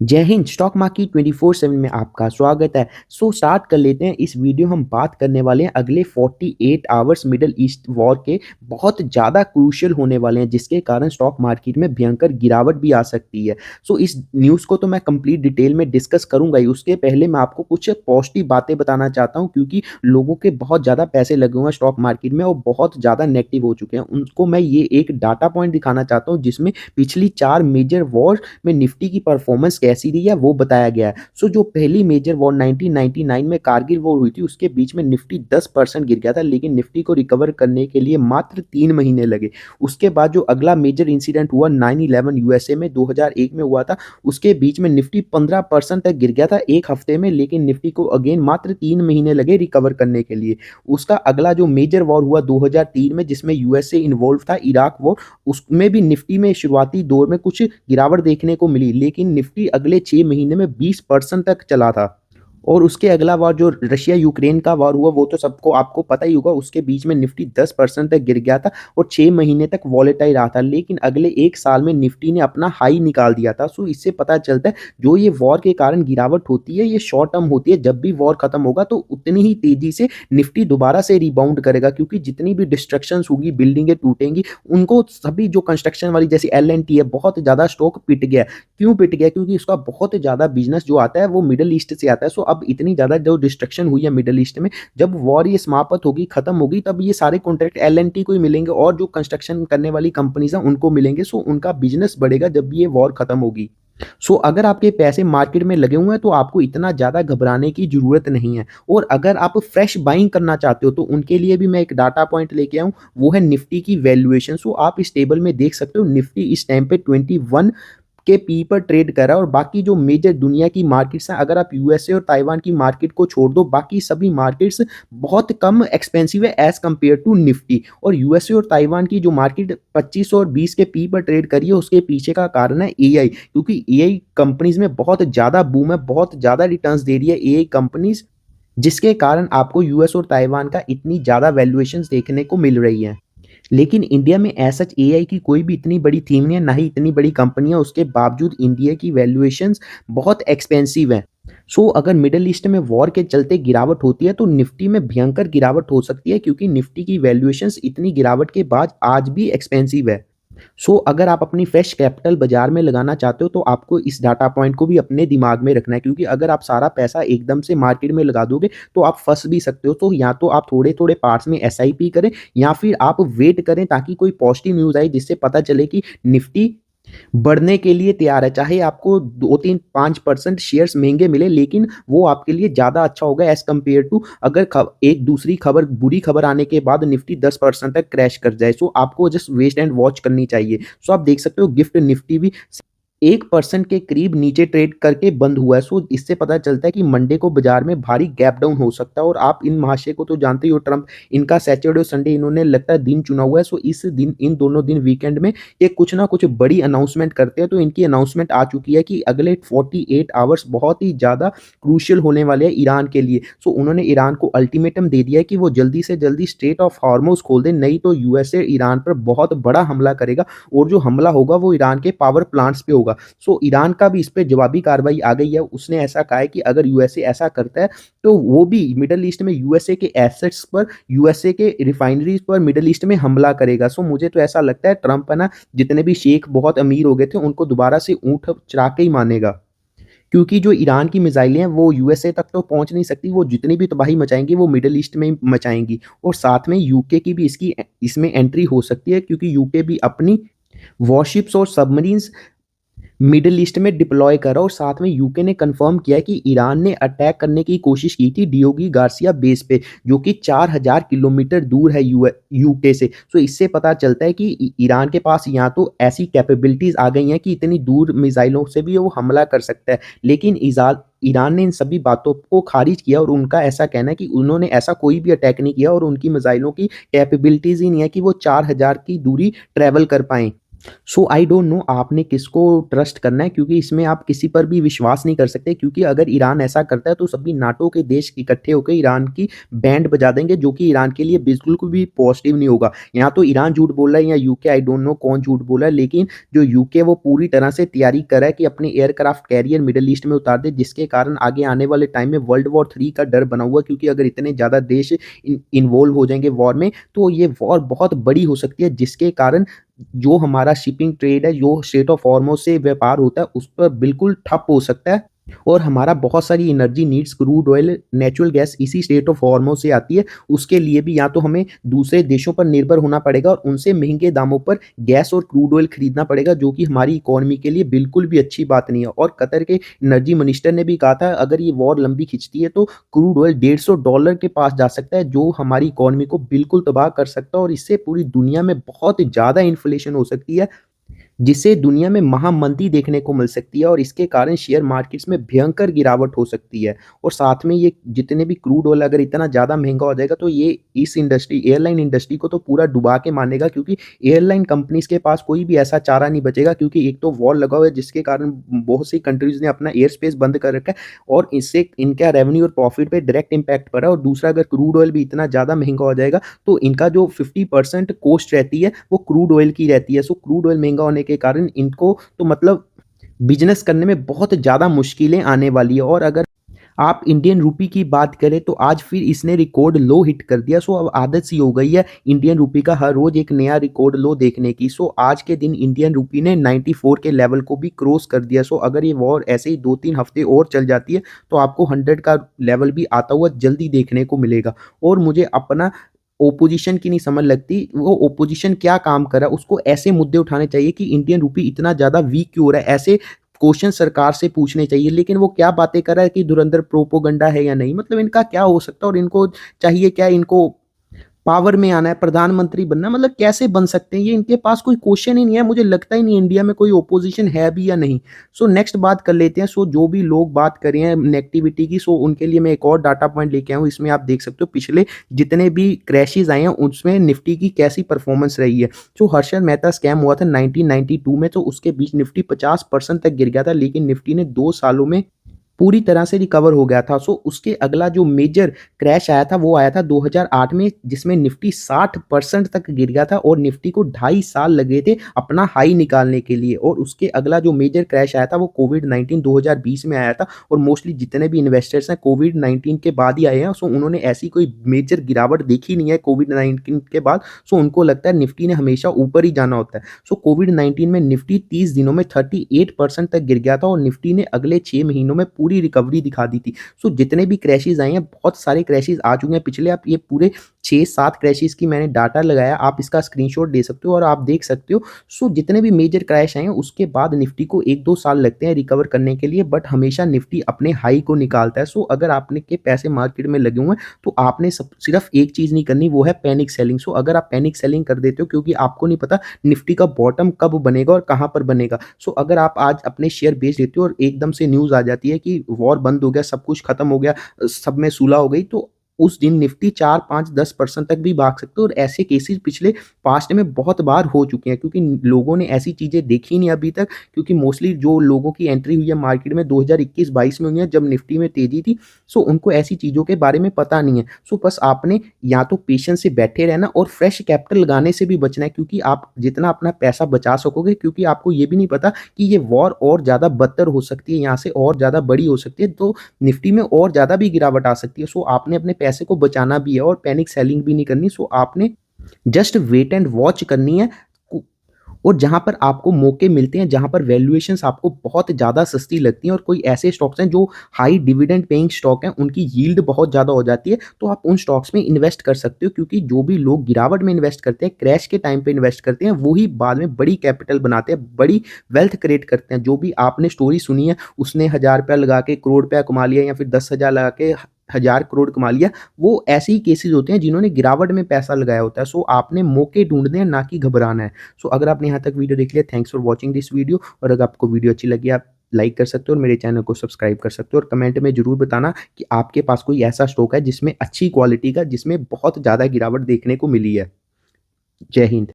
जय Hind. Stock market 24/7 में आपका स्वागत है। स्टार्ट कर लेते हैं। इस वीडियो हम बात करने वाले हैं अगले 48 आवर्स मिडल ईस्ट वॉर के, बहुत ज़्यादा क्रूशियल होने वाले हैं, जिसके कारण स्टॉक मार्केट में भयंकर गिरावट भी आ सकती है। इस न्यूज़ को तो मैं कंप्लीट डिटेल में डिस्कस करूंगा ही। उसके पहले मैं आपको कुछ पॉजिटिव बातें बताना चाहता हूं, क्योंकि लोगों के बहुत ज़्यादा पैसे लगे हुए हैं स्टॉक मार्केट में और बहुत ज़्यादा नेगेटिव हो चुके हैं। उनको मैं ये एक डाटा पॉइंट दिखाना चाहता हूँ जिसमें पिछली 4 मेजर वॉर में निफ्टी की परफॉर्मेंस कैसी रही है वो बताया गया है। जो पहली मेजर वॉर 1999 में कारगिल वॉर हुई थी, उसके बीच में निफ्टी 10% गिर गया था, लेकिन निफ्टी को रिकवर करने के लिए मात्र 3 महीने लगे। उसके बाद जो अगला मेजर इंसिडेंट हुआ 9/11 यूएसए में 2001 में हुआ था, उसके बीच में निफ्टी 15% तक गिर गया था एक हफ्ते में, लेकिन निफ्टी को अगेन मात्र 3 महीने लगे रिकवर करने के लिए। उसका अगला जो मेजर वॉर हुआ 2003 में, जिसमें यूएसए इन्वॉल्व था, इराक वॉर, उसमें भी निफ्टी में शुरुआती दौर में कुछ गिरावट देखने को मिली, लेकिन निफ्टी अगले 6 महीने में 20% तक चला था। और उसके अगला वार जो रशिया यूक्रेन का वार हुआ, वो तो सबको आपको पता ही होगा। उसके बीच में निफ्टी 10% तक गिर गया था और 6 महीने तक वॉलेटाइल रहा था, लेकिन अगले एक साल में निफ्टी ने अपना हाई निकाल दिया था। इससे पता चलता है जो ये वॉर के कारण गिरावट होती है, ये शॉर्ट टर्म होती है। जब भी वॉर खत्म होगा तो उतनी ही तेजी से निफ्टी दोबारा से रिबाउंड करेगा, क्योंकि जितनी भी डिस्ट्रक्शन होगी, बिल्डिंगें टूटेंगी, उनको सभी जो कंस्ट्रक्शन वाली जैसे L&T है, बहुत ज़्यादा स्टॉक पिट गया। क्यों पिट गया? क्योंकि उसका बहुत ज़्यादा बिजनेस जो आता है वो मिडल ईस्ट से आता है। अब इतनी ज़्यादा जो डिस्ट्रक्शन हुई है मिडल ईस्ट में, जब वॉर ये समाप्त होगी, खत्म होगी, तब ये सारे कॉन्ट्रैक्ट L&T को ही मिलेंगे और जो कंस्ट्रक्शन करने वाली कंपनीज हैं उनको मिलेंगे। उनका बिजनेस बढ़ेगा जब ये वॉर खत्म होगी। अगर आपके पैसे मार्केट में लगे हुए हैं तो आपको इतना ज़्यादा घबराने की ज़रूरत नहीं है। और अगर आप फ्रेश बाइंग करना चाहते हो तो उनके लिए भी मैं एक डाटा पॉइंट लेके आऊँ, वो है निफ्टी की वैल्यूएशन। आप इस टेबल में देख सकते हो, निफ्टी इस टाइम पे 21 के पी पर ट्रेड कर रहा है। और बाकी जो मेजर दुनिया की मार्केट्स हैं, अगर आप यूएसए और ताइवान की मार्केट को छोड़ दो, बाकी सभी मार्केट्स बहुत कम एक्सपेंसिव है एज कंपेयर टू निफ्टी। और यूएसए और ताइवान की जो मार्केट 25 और 20 के पी पर ट्रेड करी है, उसके पीछे का कारण है एआई, क्योंकि एआई कंपनीज में बहुत ज़्यादा बूम है, बहुत ज़्यादा रिटर्न्स दे रही है एआई कंपनीज, जिसके कारण आपको यूएस और ताइवान का इतनी ज़्यादा वैल्यूएशंस देखने को मिल रही है। लेकिन इंडिया में ऐसा एआई की कोई भी इतनी बड़ी थीम नहीं है, ना ही इतनी बड़ी कंपनी है। उसके बावजूद इंडिया की वैल्यूएशंस बहुत एक्सपेंसिव है। अगर मिडिल ईस्ट में वॉर के चलते गिरावट होती है तो निफ्टी में भयंकर गिरावट हो सकती है, क्योंकि निफ्टी की वैल्यूएशंस इतनी गिरावट के बाद आज भी एक्सपेंसिव है। अगर आप अपनी फ्रेश कैपिटल बाजार में लगाना चाहते हो तो आपको इस डाटा पॉइंट को भी अपने दिमाग में रखना है, क्योंकि अगर आप सारा पैसा एकदम से मार्केट में लगा दोगे तो आप फंस भी सकते हो। या तो आप थोड़े थोड़े पार्ट्स में एसआईपी करें, या फिर आप वेट करें ताकि कोई पॉजिटिव न्यूज़ आए जिससे पता चले कि निफ्टी बढ़ने के लिए तैयार है। चाहे आपको 2-3-5% शेयर्स महंगे मिले, लेकिन वो आपके लिए ज़्यादा अच्छा होगा एज कम्पेयर टू अगर एक दूसरी खबर, बुरी खबर आने के बाद निफ्टी 10% तक क्रैश कर जाए। आपको जस्ट वेट एंड वॉच करनी चाहिए। आप देख सकते हो गिफ्ट निफ्टी भी 1% के करीब नीचे ट्रेड करके बंद हुआ है। इससे पता चलता है कि मंडे को बाजार में भारी गैप डाउन हो सकता है। और आप इन महाशय को तो जानते ही हो, ट्रंप, इनका सैटरडे और संडे इन्होंने लगता है दिन चुना हुआ है। इस दिन, इन दोनों दिन वीकेंड में ये कुछ ना कुछ बड़ी अनाउंसमेंट करते हैं। तो इनकी अनाउंसमेंट आ चुकी है कि अगले 48 आवर्स बहुत ही ज़्यादा क्रूशियल होने वाले हैं ईरान के लिए। उन्होंने ईरान को अल्टीमेटम दे दिया है कि वो जल्दी से जल्दी स्ट्रेट ऑफ हार्मोज खोल दें, नहीं तो यूएसए ईरान पर बहुत बड़ा हमला करेगा। और जो हमला होगा वो ईरान के पावर प्लांट्स पे होगा। ईरान का भी इस पे जवाबी कार्रवाई आ गई है। उसने ऐसा कहा है कि अगर यूएसए ऐसा करता है तो वो भी मिडिल ईस्ट में यूएसए के एसेट्स पर, यूएसए के रिफाइनरीज पर मिडिल ईस्ट में हमला करेगा। मुझे तो ऐसा लगता है ट्रंप है ना, जितने भी शेख बहुत अमीर हो गए थे उनको दोबारा से ऊंट चढ़ा के ही मानेगा, क्योंकि जो ईरान की मिसाइलें हैं वो यूएसए तक तो पहुंच नहीं सकती। वो जितनी भी तबाही मचाएंगी वो मिडिल ईस्ट में मचाएंगी। और साथ में यूके की भी इसमें एंट्री हो सकती है, क्योंकि यूके भी अपनी वॉरशिप्स और सबमरीन्स मिडिल ईस्ट में डिप्लॉय करा। और साथ में यूके ने कंफर्म किया कि ईरान ने अटैक करने की कोशिश की थी डियोगी गार्सिया बेस पे, जो कि 4000 किलोमीटर दूर है यूके से। इससे पता चलता है कि ईरान के पास यहाँ तो ऐसी कैपेबिलिटीज आ गई हैं कि इतनी दूर मिसाइलों से भी वो हमला कर सकता है। लेकिन ईरान ने इन सभी बातों को खारिज किया और उनका ऐसा कहना है कि उन्होंने ऐसा कोई भी अटैक नहीं किया और उनकी मिसाइलों की कैपेबिलिटीज ही नहीं है कि वो 4000 की दूरी ट्रेवल कर पाएं। सो आई डोंट नो आपने किसको ट्रस्ट करना है, क्योंकि इसमें आप किसी पर भी विश्वास नहीं कर सकते, क्योंकि अगर ईरान ऐसा करता है तो सभी नाटो के देश इकट्ठे होकर ईरान की बैंड बजा देंगे, जो कि ईरान के लिए बिल्कुल भी पॉजिटिव नहीं होगा। यहाँ तो ईरान झूठ बोल रहा है या यूके, आई डोंट नो कौन झूठ बोला है, लेकिन जो यूके वो पूरी तरह से तैयारी कर रहा है कि अपने एयरक्राफ्ट कैरियर मिडल ईस्ट में उतार दे, जिसके कारण आगे आने वाले टाइम में वर्ल्ड वॉर 3 का डर बना हुआ, क्योंकि अगर इतने ज़्यादा देश इन्वॉल्व हो जाएंगे वॉर में तो ये वॉर बहुत बड़ी हो सकती है, जिसके कारण जो हमारा शिपिंग ट्रेड है, जो स्ट्रेट ऑफ हॉर्मुज़ से व्यापार होता है, उस पर बिल्कुल ठप हो सकता है। और हमारा बहुत सारी energy needs, crude oil, natural gas इसी स्ट्रेट ऑफ हॉर्मुज़ से आती है। उसके लिए भी या तो हमें दूसरे देशों पर निर्भर होना पड़ेगा और उनसे महंगे दामों पर गैस और क्रूड ऑयल खरीदना पड़ेगा, जो कि हमारी इकोनॉमी के लिए बिल्कुल भी अच्छी बात नहीं है। और कतर के एनर्जी मिनिस्टर ने भी कहा था, अगर ये वॉर लंबी खिंचती है तो क्रूड ऑयल $150 के पास जा सकता है, जो हमारी इकोनॉमी को बिल्कुल तबाह कर सकता है, और इससे पूरी दुनिया में बहुत ज़्यादा इन्फ्लेशन हो सकती है, जिसे दुनिया में महामंदी देखने को मिल सकती है, और इसके कारण शेयर मार्केट्स में भयंकर गिरावट हो सकती है। और साथ में ये जितने भी क्रूड ऑयल अगर इतना ज़्यादा महंगा हो जाएगा तो ये इस इंडस्ट्री, एयरलाइन इंडस्ट्री को तो पूरा डुबा के मानेगा, क्योंकि एयरलाइन कंपनीज के पास कोई भी ऐसा चारा नहीं बचेगा, क्योंकि एक तो वॉर लगा हुआ है जिसके कारण बहुत सी कंट्रीज ने अपना एयर स्पेस बंद कर रखा है, और इससे इनका रेवेन्यू और प्रॉफिट पे डायरेक्ट इम्पैक्ट पड़ा है। और दूसरा, अगर क्रूड ऑयल भी इतना ज़्यादा महंगा हो जाएगा तो इनका जो 50% कॉस्ट रहती है वो क्रूड ऑयल की रहती है। सो क्रूड ऑयल महंगा होने के कारण इनको तो मतलब बिजनेस करने में बहुत ज़्यादा मुश्किलें आने वाली है। और अगर आप इंडियन रूपी की बात करें तो आज फिर इसने रिकॉर्ड लो हिट कर दिया। सो अब आदत सी हो गई है इंडियन रूपी का हर रोज एक नया रिकॉर्ड लो देखने की। सो आज के दिन इंडियन रूपी ने 94 के लेवल को भी क्रॉस कर दिया। सो अगर ये वॉर ऐसे ही 2-3 हफ्ते और चल जाती है तो आपको 100 का लेवल भी आता हुआ जल्दी देखने को मिलेगा। और मुझे अपना ओपोजिशन की नहीं समझ लगती, वो ओपोजिशन क्या काम कर रहा है, उसको ऐसे मुद्दे उठाने चाहिए कि इंडियन रूपी इतना ज़्यादा वीक क्यों हो रहा है, ऐसे क्वेश्चन सरकार से पूछने चाहिए। लेकिन वो क्या बातें कर रहा है कि धुरंधर प्रोपोगंडा है या नहीं, मतलब इनका क्या हो सकता है, और इनको चाहिए क्या, इनको पावर में आना है, प्रधानमंत्री बनना है, मतलब कैसे बन सकते हैं ये, इनके पास कोई क्वेश्चन ही नहीं है। मुझे लगता ही नहीं इंडिया में कोई ओपोजिशन है भी या नहीं। सो नेक्स्ट बात कर लेते हैं। सो जो भी लोग बात कर रहे हैं नेगेटिविटी की, सो उनके लिए मैं एक और डाटा पॉइंट लेके आया हूँ। इसमें आप देख सकते हो पिछले जितने भी क्रैशेस आए हैं उसमें निफ्टी की कैसी परफॉर्मेंस रही है। जो हर्षद मेहता स्कैम हुआ था 1992 में, तो उसके बीच निफ्टी 50% तक गिर गया था, लेकिन निफ्टी ने 2 सालों में पूरी तरह से रिकवर हो गया था। सो उसके अगला जो मेजर क्रैश आया था वो आया था 2008 में, जिसमें निफ्टी 60% तक गिर गया था, और निफ्टी को 2.5 साल लगे थे अपना हाई निकालने के लिए। और उसके अगला जो मेजर क्रैश आया था वो कोविड-19 2020 में आया था, और मोस्टली जितने भी इन्वेस्टर्स हैं कोविड-19 के बाद ही आए हैं। सो उन्होंने ऐसी कोई मेजर गिरावट देखी नहीं है कोविड-19 के बाद। सो उनको लगता है निफ्टी ने हमेशा ऊपर ही जाना होता है। सो कोविड-19 में निफ्टी 30 दिनों में 38% तक गिर गया था, और निफ्टी ने अगले 6 महीनों में पूरी रिकवरी दिखा दी थी। सो जितने भी क्रैशेस आए हैं, बहुत सारे क्रैशेस आ चुके हैं पिछले, आप ये पूरे 6-7 क्रैशेस की मैंने डाटा लगाया, आप इसका स्क्रीनशॉट दे सकते हो और आप देख सकते हो। सो जितने भी मेजर क्रैश आए हैं उसके बाद निफ्टी को 1-2 साल लगते हैं रिकवर करने के लिए, बट हमेशा निफ्टी अपने हाई को निकालता है। सो अगर आपने के पैसे मार्केट में लगे हुए हैं तो आपने सिर्फ एक चीज़ नहीं करनी, वो है पैनिक सेलिंग। सो अगर आप पैनिक सेलिंग कर देते हो क्योंकि आपको नहीं पता निफ्टी का बॉटम कब बनेगा और कहाँ पर बनेगा। सो अगर आप आज अपने शेयर बेच देते हो और एकदम से न्यूज़ आ जाती है कि वॉर बंद हो गया, सब कुछ खत्म हो गया, सब में सुलह हो गई, तो उस दिन निफ्टी 4-5-10% तक भी भाग सकते हो। और ऐसे केसेस पिछले पास्ट में बहुत बार हो चुके हैं, क्योंकि लोगों ने ऐसी चीज़ें देखी नहीं अभी तक, क्योंकि मोस्टली जो लोगों की एंट्री हुई है मार्केट में 2021-22 में हुई है, जब निफ्टी में तेज़ी थी। सो उनको ऐसी चीज़ों के बारे में पता नहीं है। सो बस आपने या तो पेशेंस से बैठे रहना और फ्रेश कैपिटल लगाने से भी बचना है, क्योंकि आप जितना अपना पैसा बचा सकोगे, क्योंकि आपको ये भी नहीं पता कि ये वॉर और ज़्यादा बदतर हो सकती है, यहाँ से और ज़्यादा बड़ी हो सकती है, तो निफ्टी में और ज़्यादा भी गिरावट आ सकती है। सो आपने अपने पैसे को बचाना भी है और पैनिक सेलिंग भी नहीं करनी। सो आपने जस्ट वेट एंड वॉच करनी है। और जहाँ पर आपको मौके मिलते हैं, जहाँ पर वैल्यूएशंस आपको बहुत ज़्यादा सस्ती लगती हैं, और कोई ऐसे स्टॉक्स हैं जो हाई डिविडेंड पेइंग स्टॉक हैं, उनकी यील्ड बहुत ज़्यादा हो जाती है, तो आप उन स्टॉक्स में इन्वेस्ट कर सकते हो। क्योंकि जो भी लोग गिरावट में इन्वेस्ट करते हैं, क्रैश के टाइम पे इन्वेस्ट करते हैं, वही बाद में बड़ी कैपिटल बनाते हैं, बड़ी वेल्थ क्रिएट करते हैं। जो भी आपने स्टोरी सुनी है, उसने 1000 रुपया लगा के करोड़ रुपया कमा लिया, या फिर 10,000 लगा के 1000 करोड़ कमा लिया, वो ऐसे ही केसेस होते हैं जिन्होंने गिरावट में पैसा लगाया होता है। सो आपने मौके ढूंढने हैं, ना कि घबराना है। सो अगर आपने यहाँ तक वीडियो देख लिया, thanks for watching this video. और अगर आपको वीडियो अच्छी लगी, आप लाइक कर सकते हो और मेरे चैनल को सब्सक्राइब कर सकते हो, और कमेंट में जरूर बताना कि आपके पास कोई ऐसा स्टॉक है जिसमें अच्छी क्वालिटी का, जिसमें बहुत ज़्यादा गिरावट देखने को मिली है। जय हिंद।